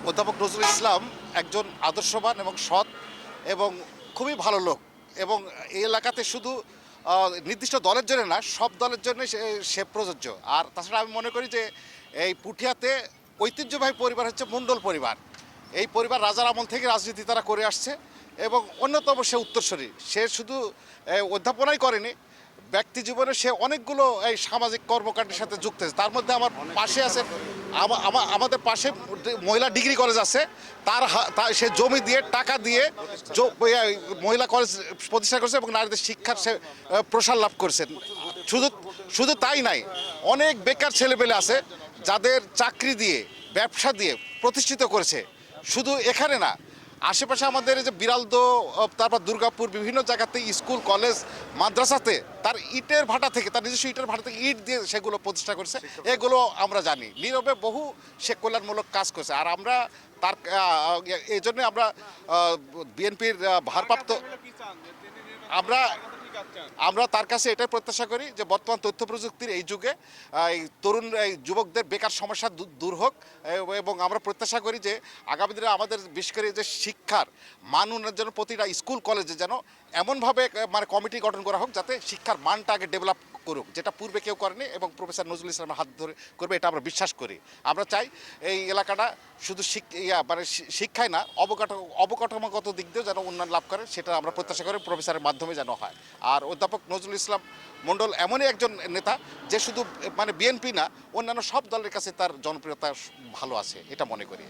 অধ্যাপক নজরুল ইসলাম একজন আদর্শবান এবং সৎ এবং খুবই ভালো লোক এবং এই এলাকাতে শুধু নির্দিষ্ট দলের জন্য না, সব দলের জন্য সে প্রযোজ্য। আর তাছাড়া আমি মনে করি যে এই পুঠিয়াতে ঐতিহ্যবাহী পরিবার হচ্ছে মণ্ডল পরিবার। এই পরিবার রাজার আমল থেকে রাজনীতি তারা করে আসছে এবং অন্যতম সে উত্তরসূরি। সে শুধু অধ্যাপনাই করেনি, ব্যক্তি জীবনে সে অনেকগুলো এই সামাজিক কর্মকাণ্ডের সাথে যুক্ত আছে। তার মধ্যে আমার পাশে আছে, আমাদের পাশে মহিলা ডিগ্রি কলেজ আছে। সে জমি দিয়ে টাকা দিয়ে মহিলা কলেজ প্রতিষ্ঠা করেছে এবং নারীদের শিক্ষার সে প্রসার লাভ করেছেন। শুধু শুধু তাই নাই, অনেক বেকার ছেলেপেলে আছে যাদের চাকরি দিয়ে, ব্যবসা দিয়ে প্রতিষ্ঠিত করেছে। শুধু এখানে না, আশেপাশে আমাদের এই যে বিড়ালদো, তারপর দুর্গাপুর, বিভিন্ন জায়গাতে স্কুল কলেজ মাদ্রাসাতে তার ইটের ভাটা থেকে, তার নিজস্ব ইটের ভাটা থেকে ইট দিয়ে সেগুলো প্রতিষ্ঠা করেছে। এগুলো আমরা জানি, নীরবে বহু সে কল্যাণমূলক কাজ করছে। আর আমরা তার এই জন্যে আমরা বিএনপির ভারপ্রাপ্ত আমরা তার কাছে এটাই প্রত্যাশা করি যে বর্তমান তথ্য প্রযুক্তির এই যুগে এই তরুণ এই যুবকদের বেকার সমস্যা দূর হোক এবং আমরা প্রত্যাশা করি যে আগামী দিনে আমাদের বিশেষ করে যে শিক্ষার মান উন্নয়নের জন্য প্রতিটা স্কুল কলেজে যেন এমনভাবে মানে কমিটি গঠন করা হোক যাতে শিক্ষার মানটা আগে ডেভেলপ করুক, যেটা পূর্বে কেউ করেনি এবং প্রফেসর নজরুল ইসলামের হাত ধরে করবে, এটা আমরা বিশ্বাস করি। আমরা চাই এই এলাকাটা শুধু মানে শিক্ষায় না, অবকাঠামোগত দিক দিয়েও যেন উন্নয়ন লাভ করে, সেটা আমরা প্রত্যাশা করি প্রফেসরের মাধ্যমে যেন হয়। আর অধ্যাপক নজরুল ইসলাম মণ্ডল এমনই একজন নেতা যে শুধু মানে বিএনপি না, অন্যান্য সব দলের কাছে তার জনপ্রিয়তা ভালো আছে, এটা মনে করি।